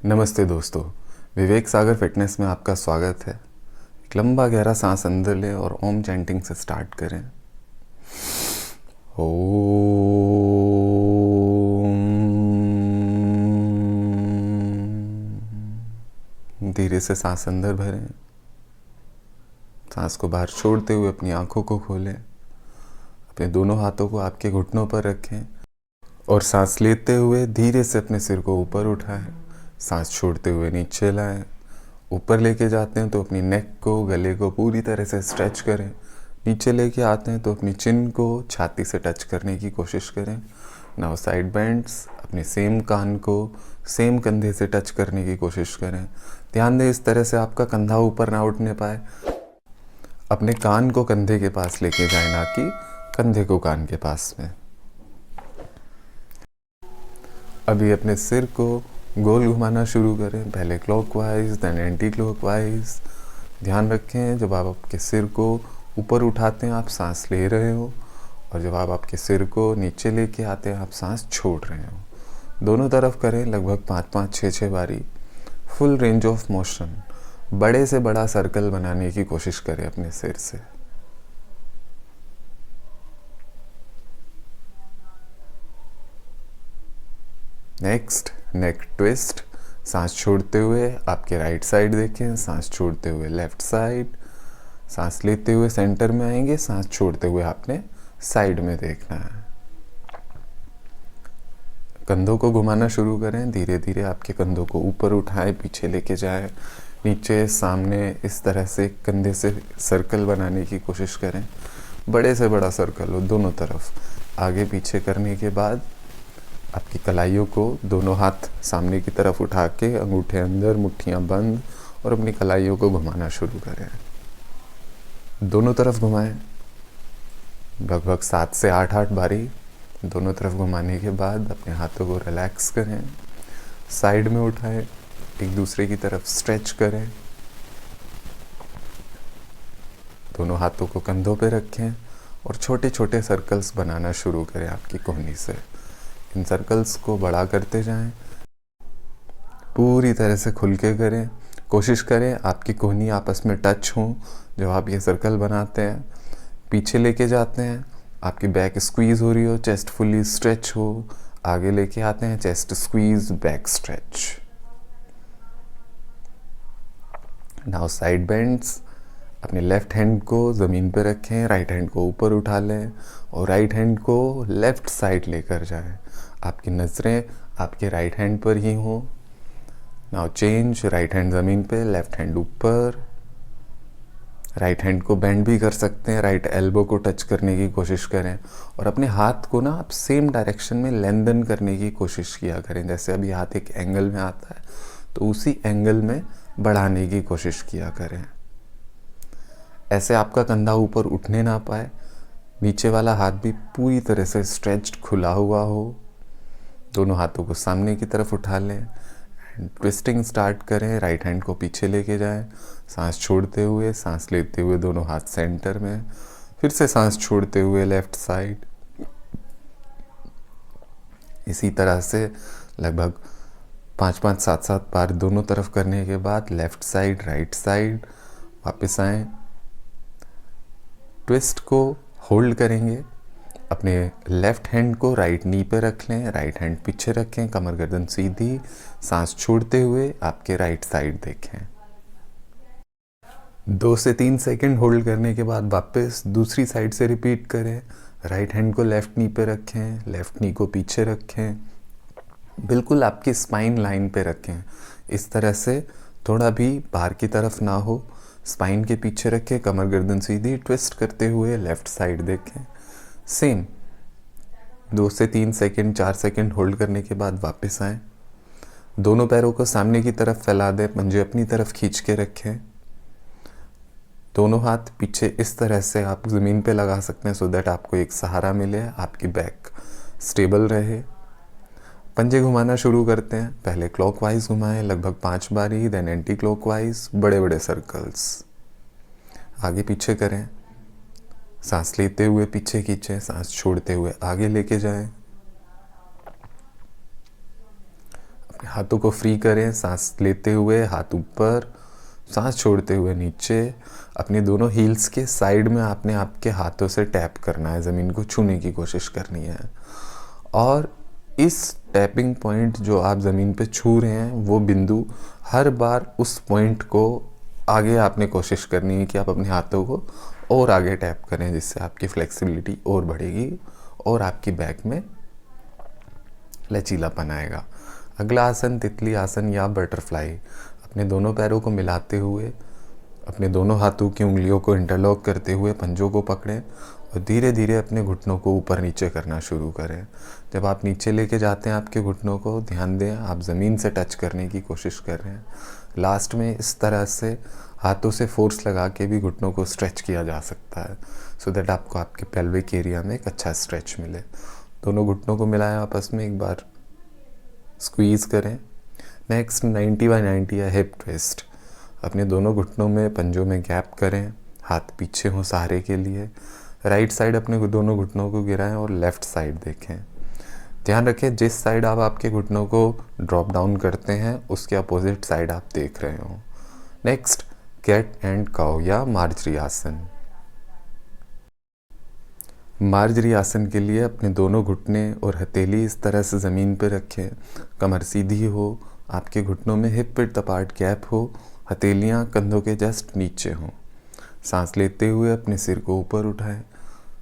नमस्ते दोस्तों, विवेक सागर फिटनेस में आपका स्वागत है। एक लंबा गहरा सांस अंदर लें और ओम चैंटिंग से स्टार्ट करें। ओम। धीरे से सांस अंदर भरें, सांस को बाहर छोड़ते हुए अपनी आंखों को खोलें। अपने दोनों हाथों को आपके घुटनों पर रखें और सांस लेते हुए धीरे से अपने सिर को ऊपर उठाएं। सांस छोड़ते हुए नीचे लाएं। ऊपर लेके जाते हैं तो अपनी नेक को, गले को पूरी तरह से स्ट्रेच करें। नीचे लेके आते हैं तो अपनी चिन को छाती से टच करने की कोशिश करें। नाउ साइड बेंड्स, अपने सेम कान को सेम कंधे से टच करने की कोशिश करें। ध्यान दें इस तरह से आपका कंधा ऊपर ना उठने पाए। अपने कान को कंधे के पास लेके जाए, ना कि कंधे को कान के पास में। अभी अपने सिर को गोल घुमाना शुरू करें, पहले क्लॉकवाइज देन एंटी क्लॉकवाइज। ध्यान रखें जब आप आपके सिर को ऊपर उठाते हैं आप सांस ले रहे हो, और जब आप आपके सिर को नीचे लेके आते हैं आप सांस छोड़ रहे हो। दोनों तरफ करें, लगभग 5-5, 6-6 बारी। फुल रेंज ऑफ मोशन, बड़े से बड़ा सर्कल बनाने की कोशिश करें अपने सिर से। नेक्स्ट, नेक ट्विस्ट। सांस छोड़ते हुए आपके राइट साइड देखें, सांस छोड़ते हुए लेफ्ट साइड। सांस लेते हुए सेंटर में आएंगे, सांस छोड़ते हुए आपने साइड में देखना है। कंधों को घुमाना शुरू करें, धीरे धीरे आपके कंधों को ऊपर उठाएं, पीछे लेके जाएं, नीचे, सामने, इस तरह से कंधे से सर्कल बनाने की कोशिश करें। बड़े से बड़ा सर्कल हो दोनों तरफ। आगे पीछे करने के बाद आपकी कलाइयों को दोनों हाथ सामने की तरफ उठा के अंगूठे अंदर, मुट्ठियां बंद, और अपनी कलाइयों को घुमाना शुरू करें। दोनों तरफ घुमाएं, लगभग 7 से 8 बारी। दोनों तरफ घुमाने के बाद अपने हाथों को रिलैक्स करें, साइड में उठाएं, एक दूसरे की तरफ स्ट्रेच करें। दोनों हाथों को कंधों पे रखें और छोटे छोटे सर्कल्स बनाना शुरू करें आपकी कोहनी से। इन सर्कल्स को बड़ा करते जाएं, पूरी तरह से खुल के करें। कोशिश करें आपकी कोहनी आपस में टच हो जब आप ये सर्कल बनाते हैं। पीछे लेके जाते हैं, आपकी बैक स्क्वीज हो रही हो, चेस्ट फुली स्ट्रेच हो। आगे लेके आते हैं, chest squeeze, back stretch. Now side bends. अपने लेफ्ट हैंड को ज़मीन पे रखें, राइट हैंड को ऊपर उठा लें और राइट हैंड को लेफ्ट साइड लेकर जाएं। आपकी नज़रें आपके राइट हैंड पर ही हो। नाउ चेंज, राइट हैंड ज़मीन पे, लेफ्ट हैंड ऊपर। राइट हैंड को बेंड भी कर सकते हैं, राइट एल्बो को टच करने की कोशिश करें और अपने हाथ को ना आप सेम डायरेक्शन में लेंथन करने की कोशिश किया करें। जैसे अभी हाथ एक एंगल में आता है तो उसी एंगल में बढ़ाने की कोशिश किया करें। ऐसे आपका कंधा ऊपर उठने ना पाए, नीचे वाला हाथ भी पूरी तरह से स्ट्रेच्ड, खुला हुआ हो। दोनों हाथों को सामने की तरफ उठा लें, ट्विस्टिंग स्टार्ट करें। राइट हैंड को पीछे लेके जाएं, सांस छोड़ते हुए, सांस लेते हुए दोनों हाथ सेंटर में, फिर से सांस छोड़ते हुए लेफ्ट साइड। इसी तरह से लगभग 5-5, 7-7 बार दोनों तरफ करने के बाद लेफ्ट साइड, राइट साइड। वापस आएं, ट्विस्ट को होल्ड करेंगे। अपने लेफ्ट हैंड को राइट नी पे रख लें, राइट हैंड पीछे रखें, कमर गर्दन सीधी। सांस छोड़ते हुए आपके राइट साइड देखें। 2 से 3 सेकंड होल्ड करने के बाद वापस दूसरी साइड से रिपीट करें। राइट हैंड को लेफ्ट नी पे रखें, लेफ्ट नी को पीछे रखें, बिल्कुल आपकी स्पाइन लाइन पे रखें। इस तरह से थोड़ा भी बाहर की तरफ ना हो, स्पाइन के पीछे रखें, कमर गर्दन सीधी, ट्विस्ट करते हुए लेफ्ट साइड देखें। सेम 2 से 3 सेकंड, 4 सेकंड होल्ड करने के बाद वापस आएं। दोनों पैरों को सामने की तरफ फैला दें, पंजे अपनी तरफ खींच के रखें। दोनों हाथ पीछे इस तरह से आप ज़मीन पे लगा सकते हैं सो दैट आपको एक सहारा मिले, आपकी बैक स्टेबल रहे। पंजे घुमाना शुरू करते हैं, पहले क्लॉकवाइज घुमाएं, लगभग 5 बारी, देन एंटी क्लॉकवाइज, बड़े बड़े सर्कल्स। आगे पीछे करें, सांस लेते हुए पीछे खींचें, सांस छोड़ते हुए आगे लेके जाएं। हाथों को फ्री करें, सांस लेते हुए हाथ ऊपर, सांस छोड़ते हुए नीचे। अपने दोनों हील्स के साइड में आपने आपके हाथों से टैप करना है, ज़मीन को छूने की कोशिश करनी है। और इस टैपिंग पॉइंट जो आप ज़मीन पे छू रहे हैं वो बिंदु, हर बार उस पॉइंट को आगे आपने कोशिश करनी है कि आप अपने हाथों को और आगे टैप करें, जिससे आपकी फ्लेक्सिबिलिटी और बढ़ेगी और आपकी बैक में लचीलापन आएगा। अगला आसन तितली आसन या बटरफ्लाई। अपने दोनों पैरों को मिलाते हुए, अपने दोनों हाथों की उंगलियों को इंटरलॉक करते हुए पंजों को पकड़ें और धीरे धीरे अपने घुटनों को ऊपर नीचे करना शुरू करें। जब आप नीचे लेके जाते हैं आपके घुटनों को, ध्यान दें आप ज़मीन से टच करने की कोशिश कर रहे हैं। लास्ट में इस तरह से हाथों से फोर्स लगा के भी घुटनों को स्ट्रेच किया जा सकता है, सो दैट आपको आपके पेल्विक एरिया में एक अच्छा स्ट्रेच मिले। दोनों घुटनों को मिलाएं आपस में, एक बार स्क्वीज़ करें। नेक्स्ट 90/90 या हिप ट्विस्ट। अपने दोनों घुटनों में पंजों में गैप करें, हाथ पीछे हों सहारे के लिए। राइट साइड अपने दोनों घुटनों को गिराएं और लेफ़्ट साइड देखें। ध्यान रखें जिस साइड आप आपके घुटनों को ड्रॉप डाउन करते हैं उसके अपोजिट साइड आप देख रहे हो। नेक्स्ट कैट एंड काउ या मार्जरी आसन। मार्जरी आसन के लिए अपने दोनों घुटने और हथेली इस तरह से ज़मीन पर रखें, कमर सीधी हो, आपके घुटनों में हिप विड्थ अपार्ट गैप हो, हथेलियाँ कंधों के जस्ट नीचे हों। सांस लेते हुए अपने सिर को ऊपर उठाएं,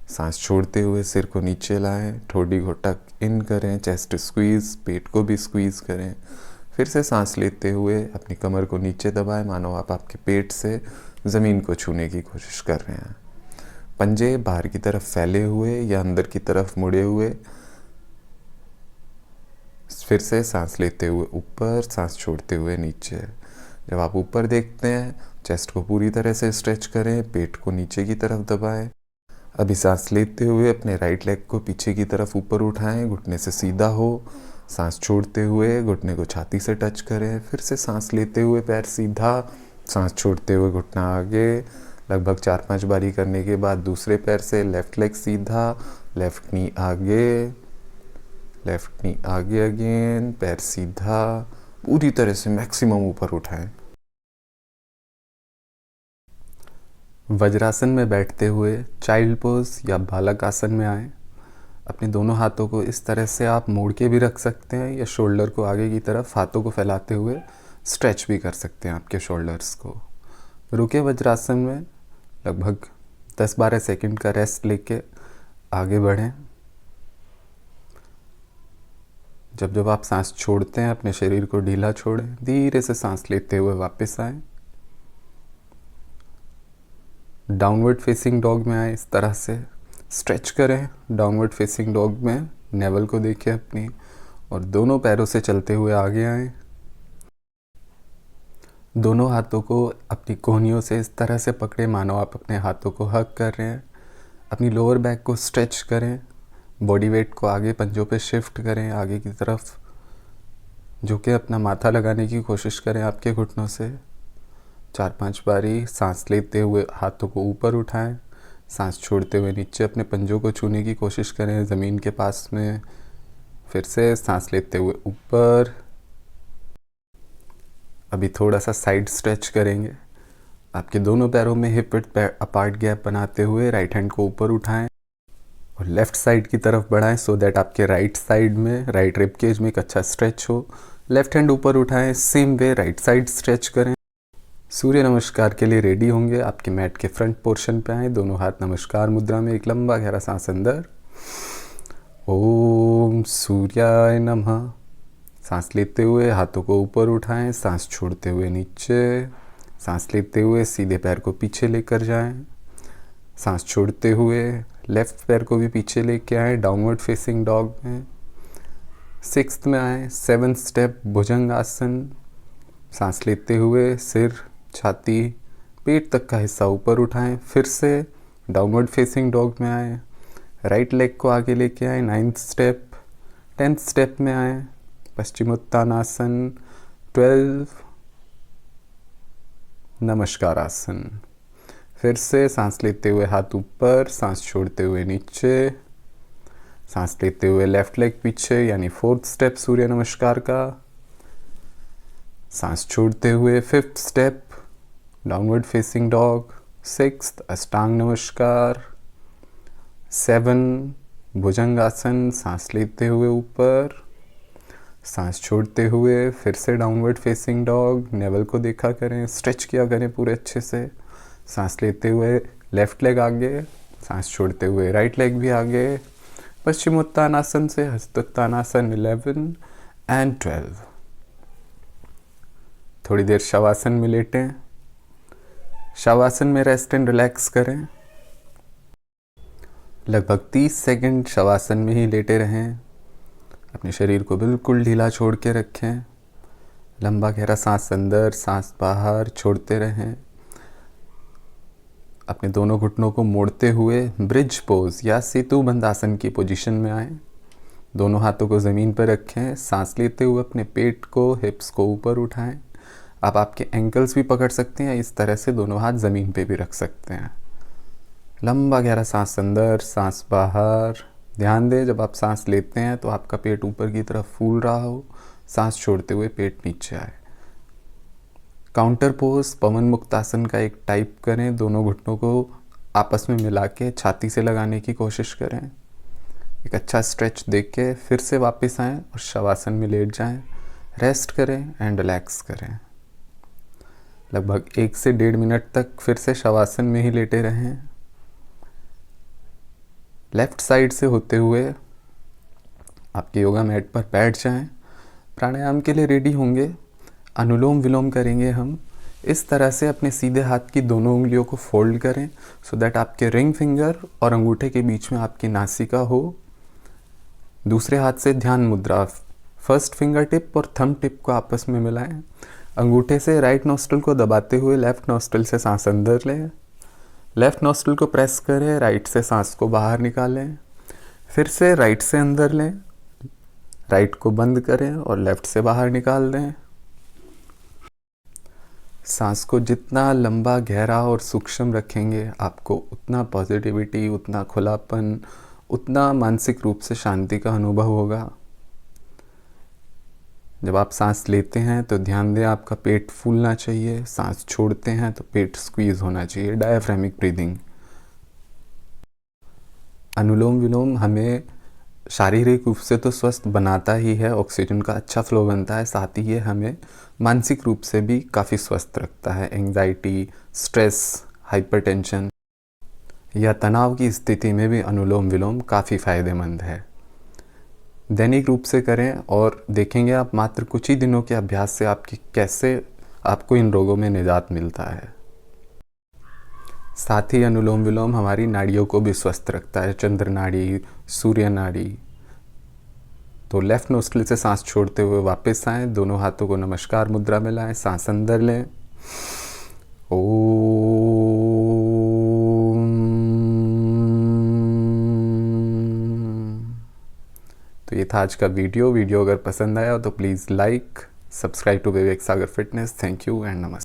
सांस छोड़ते हुए सिर को नीचे लाएं, ठोड़ी को टक इन करें, चेस्ट स्क्वीज़, पेट को भी स्क्वीज़ करें। फिर से सांस लेते हुए अपनी कमर को नीचे दबाएं, मानो आप आपके पेट से ज़मीन को छूने की कोशिश कर रहे हैं। पंजे बाहर की तरफ फैले हुए या अंदर की तरफ मुड़े हुए। फिर से सांस लेते हुए ऊपर, सांस छोड़ते हुए नीचे। जब आप ऊपर देखते हैं चेस्ट को पूरी तरह से स्ट्रेच करें, पेट को नीचे की तरफ दबाएं। अभी सांस लेते हुए अपने राइट लेग को पीछे की तरफ ऊपर उठाएं, घुटने से सीधा हो। सांस छोड़ते हुए घुटने को छाती से टच करें। फिर से सांस लेते हुए पैर सीधा, सांस छोड़ते हुए घुटना आगे। लगभग 4-5 बारी करने के बाद दूसरे पैर से लेफ़्ट लेग सीधा, लेफ़्ट नी आगे, लेफ़्ट नी आगे अगेन, पैर सीधा, पूरी तरह से मैक्सिमम ऊपर उठाएं। वज्रासन में बैठते हुए चाइल्ड पोज या बालक आसन में आएं। अपने दोनों हाथों को इस तरह से आप मोड़ के भी रख सकते हैं या शोल्डर को आगे की तरफ हाथों को फैलाते हुए स्ट्रेच भी कर सकते हैं आपके शोल्डर्स को। रुके वज्रासन में लगभग 10-12 सेकंड का रेस्ट लेके आगे बढ़ें। जब जब आप सांस छोड़ते हैं अपने शरीर को ढीला छोड़ें, धीरे से सांस लेते हुए वापस आएं। डाउनवर्ड फेसिंग डॉग में आए, इस तरह से स्ट्रेच करें। डाउनवर्ड फेसिंग डॉग में नेवल को देखें अपनी, और दोनों पैरों से चलते हुए आगे आएं। दोनों हाथों को अपनी कोहनियों से इस तरह से पकड़े मानो आप अपने हाथों को हग कर रहे हैं। अपनी लोअर बैक को स्ट्रेच करें, बॉडी वेट को आगे पंजों पे शिफ्ट करें आगे की तरफ, जो कि अपना माथा लगाने की कोशिश करें आपके घुटनों से। 4-5 बारी सांस लेते हुए हाथों को ऊपर उठाएं, सांस छोड़ते हुए नीचे अपने पंजों को छूने की कोशिश करें ज़मीन के पास में। फिर से सांस लेते हुए ऊपर। अभी थोड़ा सा साइड स्ट्रेच करेंगे। आपके दोनों पैरों में हिप विड्थ अपार्ट गैप बनाते हुए राइट हैंड को ऊपर उठाएं और लेफ़्ट साइड की तरफ बढ़ाएं, सो दैट आपके राइट साइड में, राइट रिब केज में एक अच्छा स्ट्रेच हो। लेफ्ट हैंड ऊपर उठाएं, same way right side stretch करें। सूर्य नमस्कार के लिए रेडी होंगे, आपके मैट के फ्रंट पोर्शन पे आएँ, दोनों हाथ नमस्कार मुद्रा में, एक लंबा गहरा सांस अंदर। ओम सूर्याय नमः। सांस लेते हुए हाथों को ऊपर उठाएं, सांस छोड़ते हुए नीचे। सांस लेते हुए सीधे पैर को पीछे लेकर जाएं, सांस छोड़ते हुए लेफ्ट पैर को भी पीछे लेके आएं डाउनवर्ड फेसिंग डॉग में। 6th में आए, 7th स्टेप भुजंग आसन। सांस लेते हुए सिर, छाती, पेट तक का हिस्सा ऊपर उठाएं। फिर से डाउनवर्ड फेसिंग डॉग में आए, राइट लेग को आगे लेके आए, 9th स्टेप। 10th स्टेप में आए, पश्चिमोत्तानासन। 12 नमस्कार आसन। फिर से सांस लेते हुए हाथ ऊपर, सांस छोड़ते हुए नीचे। सांस लेते हुए लेफ्ट लेग पीछे, यानी 4th स्टेप सूर्य नमस्कार का। सांस छोड़ते हुए 5th step downward facing dog, 6th अष्टांग नमस्कार, 7 भुजंगासन, सांस लेते हुए ऊपर, सांस छोड़ते हुए फिर से डाउनवर्ड फेसिंग डॉग, नेवल को देखा करें, स्ट्रेच किया करें पूरे अच्छे से। सांस लेते हुए लेफ्ट लेग आगे, सांस छोड़ते हुए राइट लेग भी आगे। पश्चिमोत्तानासन से हस्तोत्तानासन 11 एंड 12। थोड़ी देर शवासन में लेटें। शवासन में रेस्ट एंड रिलैक्स करें। लगभग 30 सेकंड शवासन में ही लेटे रहें। अपने शरीर को बिल्कुल ढीला छोड़ के रखें। लंबा गहरा सांस अंदर, सांस बाहर छोड़ते रहें। अपने दोनों घुटनों को मोड़ते हुए ब्रिज पोज या सेतु बंद आसन की पोजीशन में आएं। दोनों हाथों को ज़मीन पर रखें। सांस लेते हुए अपने पेट को, हिप्स को ऊपर उठाएं। आप आपके एंकल्स भी पकड़ सकते हैं। इस तरह से दोनों हाथ ज़मीन पे भी रख सकते हैं। लंबा गहरा सांस अंदर, सांस बाहर। ध्यान दें, जब आप सांस लेते हैं तो आपका पेट ऊपर की तरफ फूल रहा हो। सांस छोड़ते हुए पेट नीचे आए। काउंटर पोज पवन मुक्तासन का एक टाइप करें। दोनों घुटनों को आपस में मिला के छाती से लगाने की कोशिश करें। एक अच्छा स्ट्रेच देख के फिर से वापस आएं और शवासन में लेट जाएं। रेस्ट करें एंड रिलैक्स करें। लगभग 1 से 1.5 मिनट तक फिर से शवासन में ही लेटे रहें। लेफ्ट साइड से होते हुए आपके योगा मैट पर बैठ जाएं। प्राणायाम के लिए रेडी होंगे। अनुलोम विलोम करेंगे हम। इस तरह से अपने सीधे हाथ की दोनों उंगलियों को फोल्ड करें सो दैट आपके रिंग फिंगर और अंगूठे के बीच में आपकी नासिका हो। दूसरे हाथ से ध्यान मुद्रा, फर्स्ट फिंगर टिप और थंब टिप को आपस में मिलाएं। अंगूठे से राइट नॉस्ट्रिल को दबाते हुए लेफ्ट नॉस्ट्रिल से सांस अंदर लें। लेफ्ट नॉस्ट्रिल को प्रेस करें, राइट से सांस को बाहर निकालें। फिर से राइट से अंदर लें, राइट को बंद करें और लेफ्ट से बाहर निकाल दें। सांस को जितना लंबा, गहरा और सूक्ष्म रखेंगे, आपको उतना पॉजिटिविटी, उतना खुलापन, उतना मानसिक रूप से शांति का अनुभव होगा। जब आप सांस लेते हैं तो ध्यान दें आपका पेट फूलना चाहिए। सांस छोड़ते हैं तो पेट स्क्वीज होना चाहिए। Diaphragmatic breathing. अनुलोम विलोम हमें शारीरिक रूप से तो स्वस्थ बनाता ही है, ऑक्सीजन का अच्छा फ्लो बनता है, साथ ही ये हमें मानसिक रूप से भी काफ़ी स्वस्थ रखता है। एंग्जाइटी, स्ट्रेस, हाइपरटेंशन या तनाव की स्थिति में भी अनुलोम विलोम काफ़ी फायदेमंद है। दैनिक रूप से करें और देखेंगे आप मात्र कुछ ही दिनों के अभ्यास से आपको इन रोगों में निजात मिलता है। साथ ही अनुलोम विलोम हमारी नाड़ियों को भी स्वस्थ रखता है। चंद्र नाड़ी, सूर्य नाड़ी। तो लेफ्ट नोस्ट्रिल से सांस छोड़ते हुए वापस आएं। दोनों हाथों को नमस्कार मुद्रा में लाएं। सांस अंदर लें। तो ये था आज का वीडियो अगर पसंद आया तो please like, subscribe to Vivek Sagar fitness. Thank you and नमस्ते।